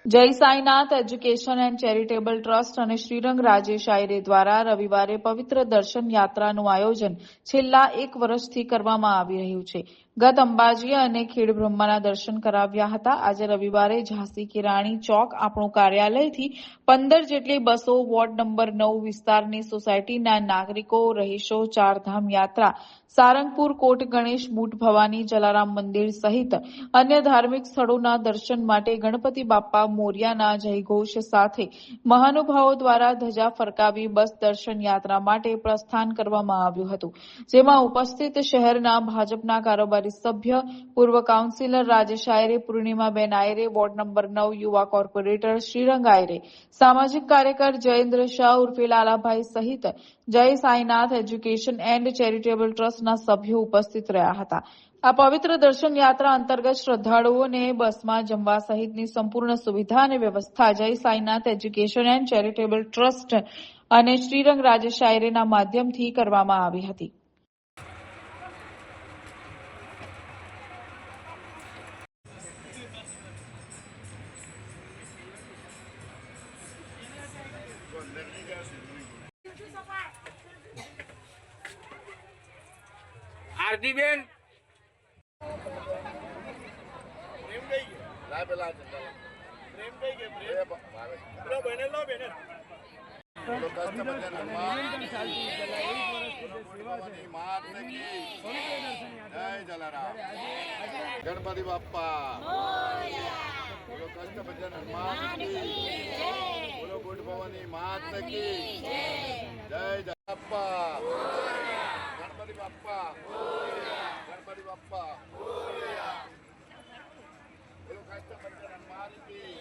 જય Sainath education and charitable trust અને શ્રીરંગ રાજેશ આયરે દ્વારા રવિવારે પવિત્ર દર્શન યાત્રાનું આયોજન છેલ્લા 1 વર્ષથી કરવામાં આવી રહ્યું છે। ગત અંબાજી અને ખેડબ્રહ્માના દર્શન કરાવ્યા હતા। આજે રવિવારે ઝાંસી કે રાણી ચોક આપણું કાર્યાલયથી 15 જેટલી બસો વોર્ડ નંબર 9 વિસ્તારની સોસાયટીના નાગરિકો રહીશો ચારધામ યાત્રા સારંગપુર કોટ ગણેશ બુટ ભવાની જલારામ મંદિર સહિત અન્ય ધાર્મિક સ્થળોના દર્શન માટે ગણપતિ બાપ્પા મોરિયાના જયઘોષ સાથે મહાનુભાવો દ્વારા ધજા ફરકાવી બસ દર્શન યાત્રા માટે પ્રસ્થાન કરવામાં આવ્યું હતું, જેમાં ઉપસ્થિત શહેરના ભાજપના કારોબારી સભ્ય પૂર્વ કાઉન્સિલર રાજેશ આયરે, પૂર્ણિમાબેન આયરે, વોર્ડ નંબર 9 યુવા કોર્પોરેટર શ્રીરંગ આયરે, સામાજિક કાર્યકર જયેન્દ્ર શાહ ઉર્ફે લાલાભાઈ સહિત જય સાઈનાથ એજ્યુકેશન એન્ડ ચેરિટેબલ ટ્રસ્ટના સભ્યો ઉપસ્થિત રહ્યા હતા। આ પવિત્ર દર્શન યાત્રા અંતર્ગત શ્રદ્ધાળુઓને બસમાં જમવા સહિતની સંપૂર્ણ સુવિધા અને વ્યવસ્થા જય Sainath education and charitable trust અને શ્રીરંગ રાજેશ આયરેના માધ્યમથી કરવામાં આવી હતી। આરતીબેન ગણપતિ બાપ્પા બોલો, કષ્ટભંજન હનુમાન બોલો, ગુડ ભવાની માત કી જય બાપ્પા, ગણપતિ બાપ્પા, ગણપતિ બાપ્પા બોલો, કષ્ટભંજન હનુમાન કી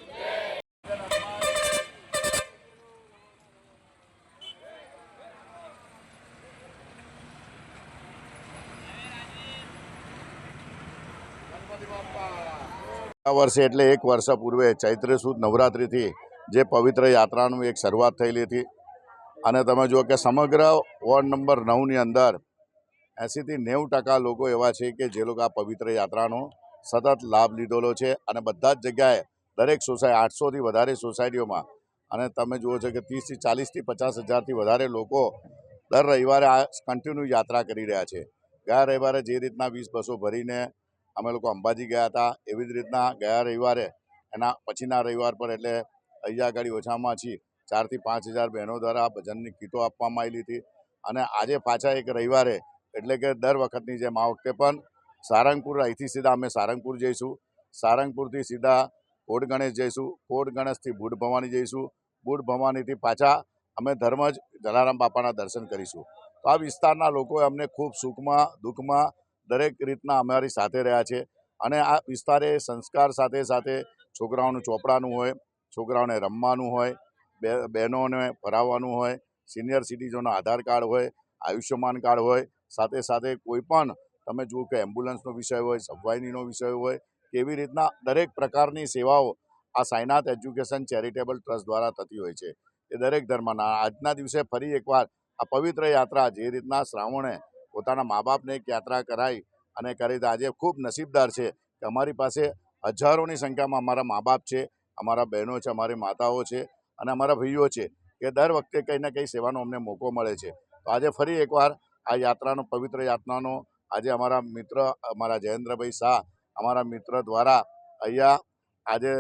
આ વર્ષે એટલે 1 વર્ષ પૂર્વે ચૈત્ર સુદ નવરાત્રિથી જે પવિત્ર યાત્રાનું એક શરૂઆત થયેલી હતી અને તમે જુઓ કે સમગ્ર વોર્ડ નંબર 9ની અંદર 80 થી 90% લોકો એવા છે કે જે લોકો આ પવિત્ર યાત્રાનો સતત લાભ લીધેલો છે અને બધા જ જગ્યાએ દરેક સોસાયટી 800થી વધારે સોસાયટીઓમાં અને તમે જુઓ છો કે 30 થી 40 થી 50 હજારથી વધારે લોકો દર રવિવારે આ કન્ટિન્યુ યાત્રા કરી રહ્યા છે। ગયા રવિવારે જે રીતના 20 બસો ભરીને અમે લોકો અંબાજી ગયા હતા, એવી જ રીતના ગયા રવિવારે એના પછીના રવિવાર પર એટલે અહીંયા આગળ ઓછામાં ઓછી 4 થી 5 હજાર બહેનો દ્વારા ભજનની કીટો આપવામાં આવેલી હતી અને આજે પાછા એક રવિવારે એટલે કે દર વખતની જેમ આ વખતે પણ સારંગપુર, અહીંથી સીધા અમે સારંગપુર જઈશું, સારંગપુરથી સીધા કોટ ગણેશ જઈશું, કોટ ગણેશથી બુટ ભવાની જઈશું, બુટ ભવાનીથી પાછા અમે ધર્મજ જલારામ બાપાના દર્શન કરીશું। તો આ વિસ્તારના લોકો અમને ખૂબ સુખમાં દુઃખમાં દરેક રીતના અમારી સાથે રહ્યા છે અને આ વિસ્તારે સંસ્કાર સાથે સાથે છોકરાઓનું ચોપડાનું હોય, છોકરાઓને રમવાનું હોય, બહેનોને ભરાવવાનું હોય, સિનિયર સિટીઝનનો આધાર કાર્ડ હોય, આયુષ્યમાન કાર્ડ હોય, સાથે સાથે કોઈ પણ તમે જુઓ કે એમ્બ્યુલન્સનો વિષય હોય, સફાઈનો વિષય હોય, કેવી રીતના દરેક પ્રકારની સેવાઓ આ સાઈનાથ એજ્યુકેશન ચેરિટેબલ ટ્રસ્ટ દ્વારા થતી હોય છે। એ દરેક ધર્મના આજના દિવસે ફરી એકવાર આ પવિત્ર યાત્રા જે રીતના શ્રાવણે પોતાના મા બાપને એક યાત્રા કરાઈ અને કરી આજે ખૂબ નસીબદાર છે કે અમારી પાસે હજારોની સંખ્યામાં અમારા મા બાપ છે, અમારા બહેનો છે, અમારી માતાઓ છે અને અમારા ભાઈઓ છે કે દર વખતે કંઈ ને કંઈ સેવાનો અમને મોકો મળે છે। તો આજે ફરી એકવાર આ યાત્રાનો પવિત્ર યાત્રાનો આજે અમારા મિત્ર અમારા જયેન્દ્રભાઈ શાહ અમારા મિત્ર દ્વારા અહીંયા આજે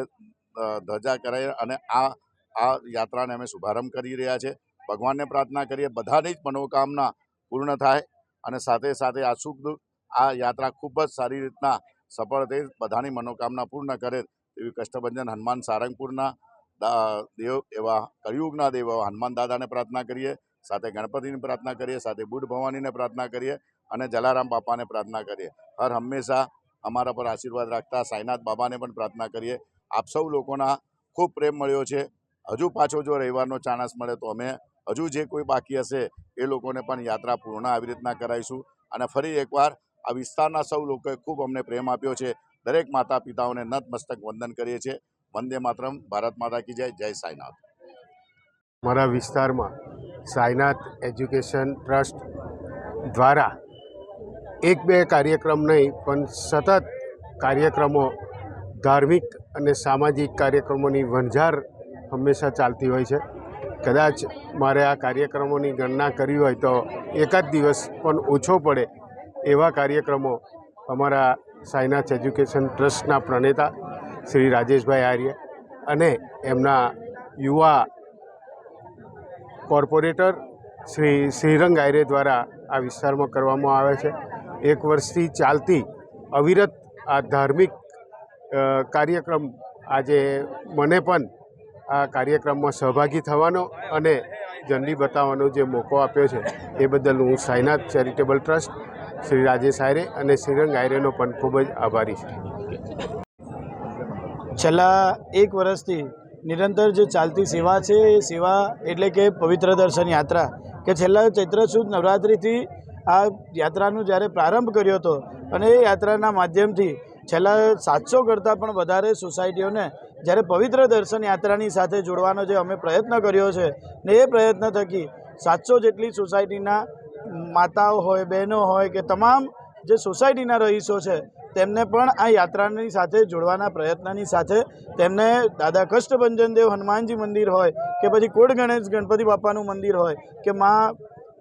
ધજા કરાઈ અને આ યાત્રાને અમે શુભારંભ કરી રહ્યા છે। ભગવાનને પ્રાર્થના કરીએ બધાની જ મનોકામના પૂર્ણ થાય અને સાથે સાથે આ સુખ દુઃખ આ યાત્રા ખૂબ જ સારી રીતના સફળ થઈ બધાની મનોકામના પૂર્ણ કરે એવી કષ્ટભંજન હનુમાન સારંગપુરના દેવ એવા કળિયુગના દેવ હનુમાન દાદાને પ્રાર્થના કરીએ, સાથે ગણપતિની પ્રાર્થના કરીએ, સાથે બુટ ભવાનીને પ્રાર્થના કરીએ અને જલારામ બાપાને પ્રાર્થના કરીએ। હર હંમેશા અમારા પર આશીર્વાદ રાખતા સાઈનાથ બાબાને પણ પ્રાર્થના કરીએ। આપ સૌ લોકોના ખૂબ પ્રેમ મળ્યો છે। હજુ પાછો જો રવિવારનો ચાન્સ મળે તો અમે હજુ જે કોઈ બાકી હશે એ લોકોને પણ યાત્રા પૂર્ણ આવી રીતના કરાવીશું અને ફરી એકવાર આ વિસ્તારના સૌ લોકોએ ખૂબ અમને પ્રેમ આપ્યો છે। દરેક માતા પિતાઓને નતમસ્તક વંદન કરીએ છીએ। વંદે માતરમ, ભારત માતા કી જય, જય સાઈનાથ। મારા વિસ્તારમાં સાઈનાથ એજ્યુકેશન ટ્રસ્ટ દ્વારા 1-2 કાર્યક્રમ નહીં પણ સતત કાર્યક્રમો ધાર્મિક અને સામાજિક કાર્યક્રમોની વણઝાર હંમેશા ચાલતી હોય છે. કદાચ મારે આ કાર્યક્રમોની ગણના કરવી હોય તો એકાદ દિવસ પણ ઓછો પડે એવા કાર્યક્રમો અમારા સાઈનાથ એજ્યુકેશન ટ્રસ્ટના પ્રણેતા શ્રી રાજેશભાઈ આર્ય અને એમના યુવા કોર્પોરેટર શ્રી શ્રીરંગ આર્ય દ્વારા આ વિસ્તારમાં કરવામાં આવે છે. 1 વર્ષથી ચાલતી અવિરત આ ધાર્મિક કાર્યક્રમ આજે મને પણ આ કાર્યક્રમમાં સહભાગી થવાનો અને ઝંડી બતાવવાનો જે મોકો આપ્યો છે એ બદલ હું સાઈનાથ ચેરિટેબલ ટ્રસ્ટ શ્રી રાજેશ આયરે અને શ્રીરંગ આયરેનો પણ ખૂબ જ આભારી છું. છેલ્લા 1 વર્ષથી નિરંતર જે ચાલતી સેવા છે એ સેવા એટલે કે પવિત્ર દર્શન યાત્રા કે છેલ્લા ચૈત્ર સુદ નવરાત્રિથી આ યાત્રાનો જ્યારે પ્રારંભ કર્યો હતો અને એ યાત્રાના માધ્યમથી છેલ્લા 700 કરતાં પણ વધારે સોસાયટીઓને જ્યારે પવિત્ર દર્શન યાત્રાની સાથે જોડવાનો જે અમે પ્રયત્ન કર્યો છે ને એ પ્રયત્ન થકી 700 જેટલી સોસાયટીના માતાઓ હોય, બહેનો હોય કે તમામ જે સોસાયટીના રહીશો છે તેમને પણ આ યાત્રાની સાથે જોડવાના પ્રયત્નની સાથે તેમને દાદા કષ્ટભંજન દેવ હનુમાનજી મંદિર હોય કે પછી કોટ ગણેશ ગણપતિ બાપાનું મંદિર હોય કે મા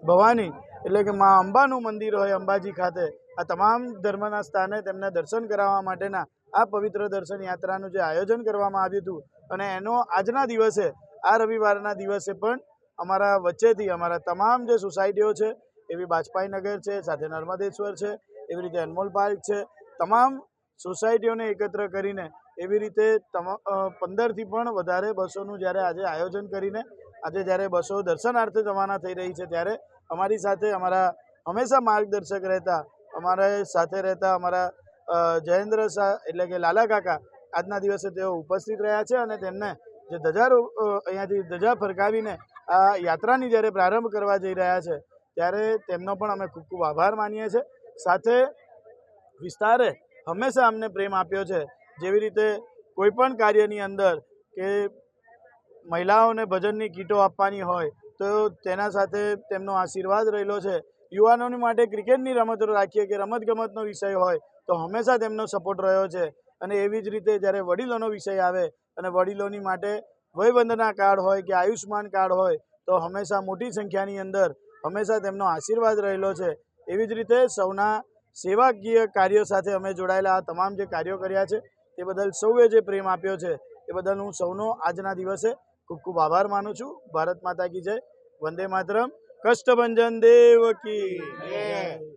ભવાની એટલે કે મા અંબાનું મંદિર હોય અંબાજી ખાતે, આ તમામ ધર્મના સ્થાને તેમને દર્શન કરાવવા માટેના આ પવિત્ર દર્શન યાત્રાનું જે આયોજન કરવામાં આવ્યું હતું અને એનો આજના દિવસે આ રવિવારના દિવસે પણ અમારા વચ્ચેથી અમારા તમામ જે સોસાયટીઓ છે એવી બાજપાઈ નગર છે, સાથે નર્મદેશ્વર છે, એવી રીતે અનમોલ પાર્ક છે, તમામ સોસાયટીઓને એકત્ર કરીને એવી રીતે 15થી પણ વધારે બસોનું જ્યારે આજે આયોજન કરીને આજે જ્યારે બસો દર્શનાર્થે રવાના થઈ રહી છે ત્યારે અમારી સાથે અમારા હંમેશા માર્ગદર્શક રહેતા અમારા સાથે રહેતા અમારા જયેન્દ્ર શાહ એટલે કે લાલા કાકા આજના દિવસે તેઓ ઉપસ્થિત રહ્યા છે અને તેમને જે અહીંયાથી ધજા ફરકાવીને આ યાત્રાની જ્યારે પ્રારંભ કરવા જઈ રહ્યા છે ત્યારે તેમનો પણ અમે ખૂબ ખૂબ આભાર માનીએ છીએ. સાથે વિસ્તારે હંમેશા અમને પ્રેમ આપ્યો છે. જેવી રીતે કોઈપણ કાર્યની અંદર કે મહિલાઓને ભજનની કીટો આપવાની હોય તો તેના સાથે તેમનો આશીર્વાદ રહેલો છે. યુવાનોની માટે ક્રિકેટની રમતો રાખીએ કે રમતગમતનો વિષય હોય તો હંમેશા તેમનો સપોર્ટ રહ્યો છે. અને એવી જ રીતે જ્યારે વડીલોનો વિષય આવે અને વડીલોની માટે વયવંદના કાર્ડ હોય કે આયુષ્માન કાર્ડ હોય તો હંમેશા મોટી સંખ્યાની અંદર હંમેશા તેમનો આશીર્વાદ રહેલો છે. એવી જ રીતે સૌના સેવાકીય કાર્યો સાથે અમે જોડાયેલા આ તમામ જે કાર્યો કર્યા છે તે બદલ સૌએ જે પ્રેમ આપ્યો છે એ બદલ હું સૌનો આજના દિવસે ખૂબ ખૂબ આભાર માનું છું. ભારત માતા કી જય. વંદે માતરમ. કષ્ટભંજન દેવ કી જય.